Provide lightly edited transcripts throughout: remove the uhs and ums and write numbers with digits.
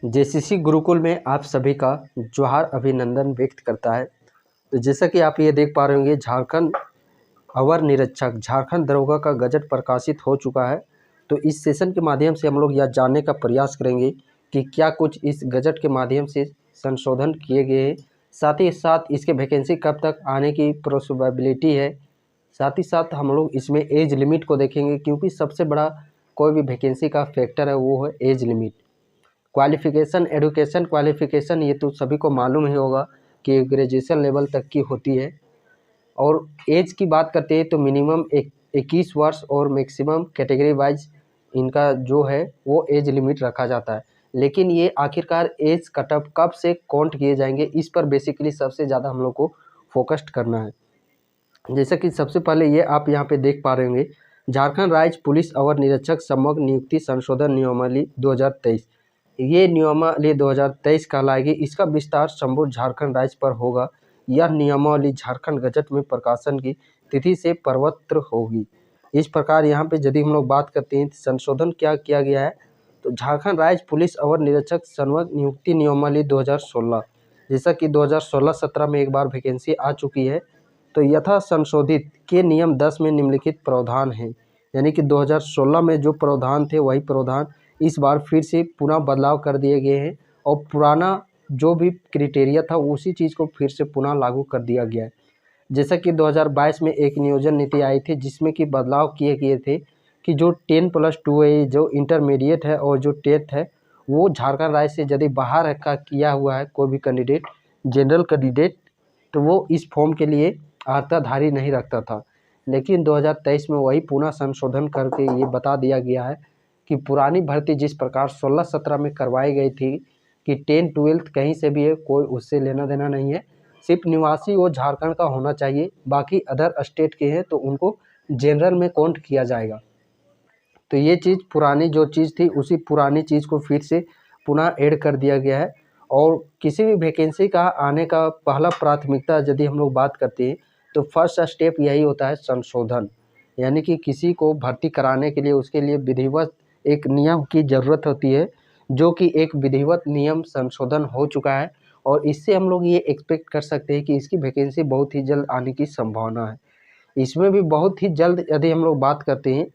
JCC Gurukul में आप सभी का जोहार अभिनंदन व्यक्त करता है। तो जैसा कि आप ये देख पा रहे होंगे, झारखंड अवर निरीक्षक झारखंड दरोगा का गजट प्रकाशित हो चुका है। तो इस सेशन के माध्यम से हम लोग यह जानने का प्रयास करेंगे कि क्या कुछ इस गजट के माध्यम से संशोधन किए गए हैं, साथ ही साथ इसके वैकेंसी कब तक आने की प्रोबेबिलिटी है। साथ ही साथ हम लोग इसमें एज लिमिट को देखेंगे, क्योंकि सबसे बड़ा कोई भी वैकेंसी का फैक्टर है वो है age limit. Qualification, education qualification ये तो सभी को मालूम ही होगा कि ग्रेजुएशन लेवल तक की होती है। और एज की बात करते हैं तो मिनिमम 21 वर्ष और मैक्सिमम कैटेगरी वाइज इनका जो है वो एज लिमिट रखा जाता है। लेकिन ये आखिरकार एज कटअप कब से काउंट किए जाएंगे, इस पर बेसिकली सबसे ज़्यादा हम लोग को फोकस्ड करना है। जैसा कि सबसे पहले ये आप यहाँ पे देख पा रहे होंगे, झारखंड राज्य पुलिस अवर निरीक्षक समग्र नियुक्ति संशोधन नियमावली 2023। ये नियमावली 2023 कहलाएगी। इसका विस्तार संपूर्ण झारखंड राज्य पर होगा। यह नियमावली झारखंड गजट में प्रकाशन की तिथि से प्रवृत्त होगी। इस प्रकार यहाँ पे यदि हम लोग बात करते हैं संशोधन क्या किया गया है, तो झारखंड राज्य पुलिस अवर निरीक्षक समग्र नियुक्ति नियमावली 2016, जैसा कि 2016-17 में एक बार वैकेंसी आ चुकी है, तो यथा संशोधित के नियम 10 में निम्नलिखित प्रावधान हैं। यानी कि 2016 में जो प्रावधान थे वही प्रावधान इस बार फिर से पुनः बदलाव कर दिए गए हैं, और पुराना जो भी क्राइटेरिया था उसी चीज़ को फिर से पुनः लागू कर दिया गया है। जैसा कि 2022 में एक नियोजन नीति आई थी जिसमें कि बदलाव किए गए थे कि जो 10+2 है, जो इंटरमीडिएट है और जो 10th है, वो झारखंड राज्य से यदि बाहर का किया हुआ है कोई भी कैंडिडेट, जनरल कैंडिडेट, तो वो इस फॉर्म के लिए अर्हताधारी नहीं रखता था। लेकिन 2023 में वही पुनः संशोधन करके ये बता दिया गया है कि पुरानी भर्ती जिस प्रकार 16-17 में करवाई गई थी कि 10-12 कहीं से भी है, कोई उससे लेना देना नहीं है, सिर्फ निवासी वो झारखंड का होना चाहिए, बाकी अदर स्टेट के हैं तो उनको जनरल में काउंट किया जाएगा। तो ये चीज़ पुरानी जो चीज़ थी उसी पुरानी चीज़ को फिर से पुनः ऐड कर दिया गया है। और किसी भी वैकेंसी का आने का पहला प्राथमिकता यदि हम लोग बात करते हैं तो फर्स्ट स्टेप यही होता है संशोधन। यानी कि किसी को भर्ती कराने के लिए उसके लिए विधिवत एक नियम की ज़रूरत होती है, जो कि एक विधिवत नियम संशोधन हो चुका है। और इससे हम लोग ये एक्सपेक्ट कर सकते हैं कि इसकी वैकेंसी बहुत ही जल्द आने की संभावना है। इसमें भी बहुत ही जल्द यदि हम लोग बात करते हैं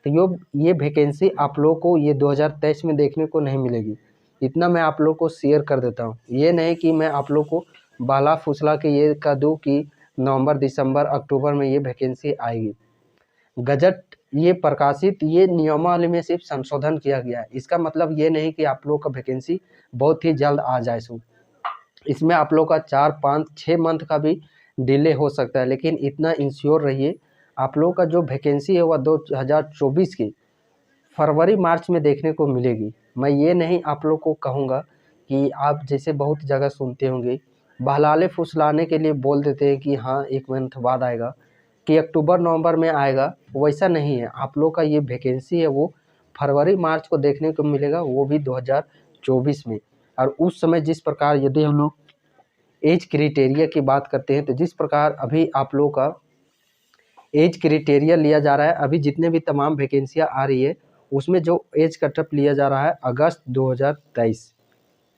तो ये वैकेंसी आप लोगों को ये 2023 में देखने को नहीं मिलेगी। इतना मैं आप लोग को शेयर कर देता हूँ। ये नहीं कि मैं आप लोग को बाला फुसला के ये कह दूँ कि नवंबर, दिसंबर, अक्टूबर में ये वैकेंसी आएगी। गजट ये प्रकाशित ये नियमावली में सिर्फ संशोधन किया गया है। इसका मतलब ये नहीं कि आप लोग का वैकेंसी बहुत ही जल्द आ जाए। सो इसमें आप लोग का 4-5-6 मंथ का भी डिले हो सकता है, लेकिन इतना इंश्योर रहिए आप लोगों का जो वैकेंसी है वह 2024 की फरवरी मार्च में देखने को मिलेगी। मैं ये नहीं आप लोग को कहूँगा कि आप जैसे बहुत जगह सुनते होंगे बहलाने फुसलाने के लिए बोल देते हैं कि हाँ 1 मंथ बाद आएगा, कि अक्टूबर नवंबर में आएगा, वैसा नहीं है। आप लोग का ये वैकेंसी है वो फरवरी मार्च को देखने को मिलेगा, वो भी 2024 में। और उस समय जिस प्रकार यदि हम लोग एज क्राइटेरिया की बात करते हैं तो जिस प्रकार अभी आप लोग का एज क्राइटेरिया लिया जा रहा है, अभी जितने भी तमाम वैकेंसियाँ आ रही है उसमें जो एज कटअप लिया जा रहा है अगस्त 2023,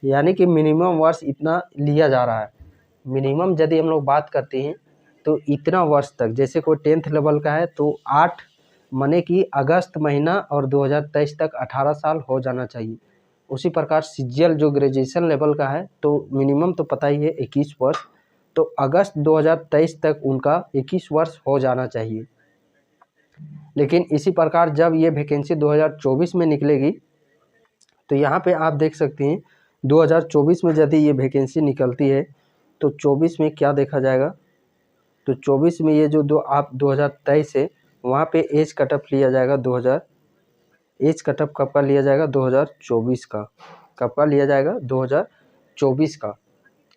यानी कि मिनिमम वर्ष इतना लिया जा रहा है। मिनिमम यदि हम लोग बात करते हैं तो इतना वर्ष तक, जैसे कोई 10th लेवल का है तो 8 मने कि अगस्त महीना और 2023 तक 18 साल हो जाना चाहिए। उसी प्रकार सीजीएल जो ग्रेजुएशन लेवल का है तो मिनिमम तो पता ही है 21 वर्ष, तो अगस्त 2023 तक उनका 21 वर्ष हो जाना चाहिए। लेकिन इसी प्रकार जब ये वैकेंसी 2024 में निकलेगी तो यहाँ पे आप देख सकते हैं 2024 में यदि ये वैकेंसी निकलती है तो 24 में क्या देखा जाएगा, तो 24 में ये जो 2023 है वहाँ पे एज कटअप लिया जाएगा 2000, एज कटअप कब का लिया जाएगा 2024 का, कब का लिया जाएगा 2024 का।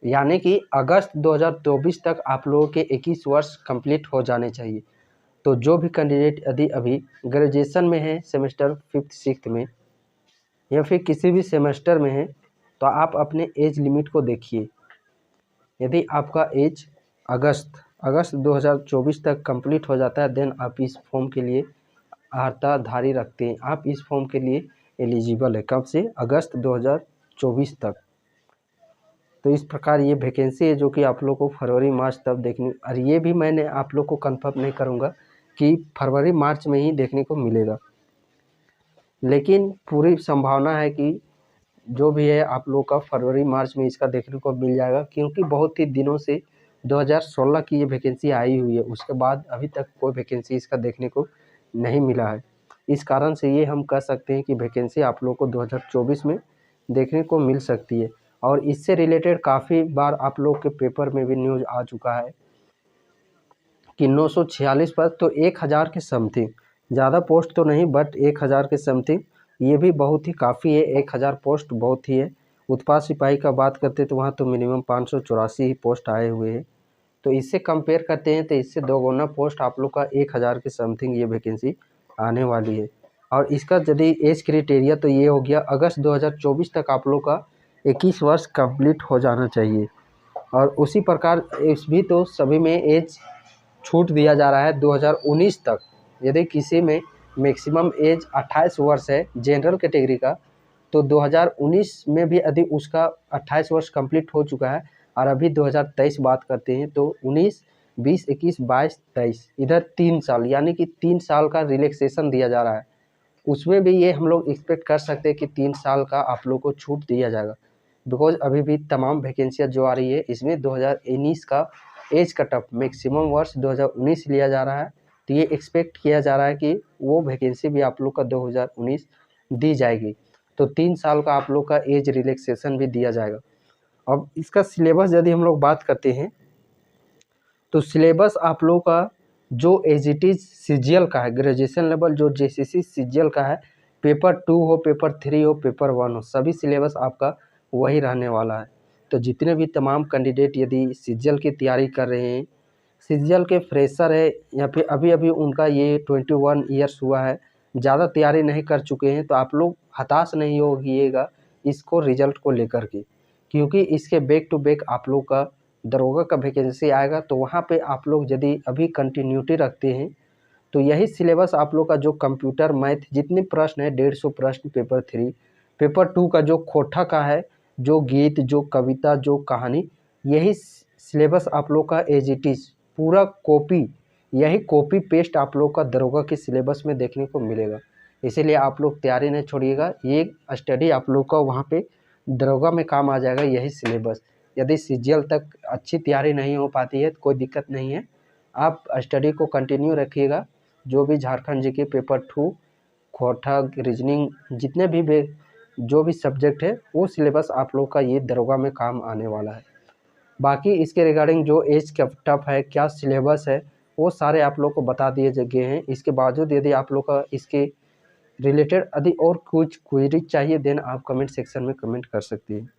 यानी कि अगस्त 2024 तक आप लोगों के 21 वर्ष कंप्लीट हो जाने चाहिए। तो जो भी कैंडिडेट यदि अभी ग्रेजुएशन में है सेमेस्टर 5th-6th में या फिर किसी भी सेमेस्टर में है तो आप अपने एज लिमिट को देखिए। यदि आपका एज अगस्त 2024 तक कंप्लीट हो जाता है देन आप इस फॉर्म के लिए अर्हताधारी रखते हैं, आप इस फॉर्म के लिए एलिजिबल है। कब से? अगस्त 2024 2024 तक। तो इस प्रकार ये वैकेंसी है जो कि आप लोग को फरवरी मार्च तब देखने, और ये भी मैंने आप लोग को कंफर्म नहीं करूँगा कि फरवरी मार्च में ही देखने को मिलेगा, लेकिन पूरी संभावना है कि जो भी है आप लोग का फरवरी मार्च में इसका देखने को मिल जाएगा, क्योंकि बहुत ही दिनों से 2016 की ये वैकेंसी आई हुई है, उसके बाद अभी तक कोई वैकेंसी इसका देखने को नहीं मिला है। इस कारण से ये हम कह सकते हैं कि वैकेंसी आप लोग को 2024 में देखने को मिल सकती है। और इससे रिलेटेड काफ़ी बार आप लोग के पेपर में भी न्यूज़ आ चुका है कि 946 पर तो 1000 के समथिंग, ज़्यादा पोस्ट तो नहीं बट 1000 के समथिंग, ये भी बहुत ही काफ़ी है। 1000 पोस्ट बहुत ही है। उत्पाद सिपाही का बात करते तो वहाँ तो मिनिमम 584 ही पोस्ट आए हुए हैं। तो इससे कंपेयर करते हैं तो इससे 2 गुना पोस्ट आप लोग का 1000 के समथिंग ये वैकेंसी आने वाली है। और इसका यदि एज क्राइटेरिया तो ये हो गया अगस्त 2024 तक आप लोग का 21 वर्ष कंप्लीट हो जाना चाहिए। और उसी प्रकार इस भी तो सभी में एज छूट दिया जा रहा है 2019 तक। यदि किसी में मैक्सिमम एज 28 वर्ष है जनरल कैटेगरी का, तो 2019 में भी यदि उसका 28 वर्ष कंप्लीट हो चुका है और अभी 2023 बात करते हैं तो 19, 20, 21, 22, 23 इधर 3 साल, यानी कि 3 साल का रिलैक्सेशन दिया जा रहा है। उसमें भी ये हम लोग एक्सपेक्ट कर सकते हैं कि 3 साल का आप लोग को छूट दिया जाएगा, बिकॉज अभी भी तमाम वैकेंसियाँ जो आ रही है इसमें 2019 का एज कटअप मैक्सिमम वर्ष 2019 लिया जा रहा है। तो ये एक्सपेक्ट किया जा रहा है कि वो वैकेंसी भी आप लोग का 2019 दी जाएगी। तो 3 साल का आप लोग का एज रिलैक्सेशन भी दिया जाएगा। अब इसका सिलेबस यदि हम लोग बात करते हैं तो सिलेबस आप लोग का जो एज इट इज़ सीजीएल का है, ग्रेजुएशन लेवल जो जेसीसी सीजीएल का है, पेपर 2 हो, पेपर 3 हो, पेपर 1 हो, सभी सिलेबस आपका वही रहने वाला है। तो जितने भी तमाम कैंडिडेट यदि सीजीएल की तैयारी कर रहे हैं, सीजीएल के फ्रेशर है या फिर अभी-अभी उनका ये 21 ईयर्स हुआ है, ज़्यादा तैयारी नहीं कर चुके हैं, तो आप लोग हताश नहीं होइएगा इसको रिज़ल्ट को लेकर के, क्योंकि इसके बैक टू बैक आप लोग का दरोगा का वैकेंसी आएगा। तो वहाँ पे आप लोग यदि अभी कंटिन्यूटी रखते हैं तो यही सिलेबस आप लोग का जो कंप्यूटर मैथ जितने प्रश्न है 150 प्रश्न पेपर 3, पेपर 2 का जो खोटा का है, जो गीत, जो कविता, जो कहानी, यही सिलेबस आप लोग का एज इट इज़ पूरा कॉपी, यही कॉपी पेस्ट आप लोग का दरोगा के सिलेबस में देखने को मिलेगा। इसीलिए आप लोग तैयारी नहीं छोड़िएगा, ये स्टडी आप लोग का वहाँ पे दरोगा में काम आ जाएगा यही सिलेबस। यदि सीजीएल तक अच्छी तैयारी नहीं हो पाती है तो कोई दिक्कत नहीं है, आप स्टडी को कंटिन्यू रखिएगा। जो भी झारखंड जीके पेपर 2, खोटा, रीजनिंग, जितने भी जो भी सब्जेक्ट है वो सिलेबस आप लोग का ये दरोगा में काम आने वाला है। बाकी इसके रिगार्डिंग जो एज कटअप है, क्या सिलेबस है, वो सारे आप लोग को बता दिए गए हैं। इसके बावजूद यदि आप लोग का इसके रिलेटेड यदि और कुछ क्वेरी चाहिए देन आप कमेंट सेक्शन में कमेंट कर सकती हैं।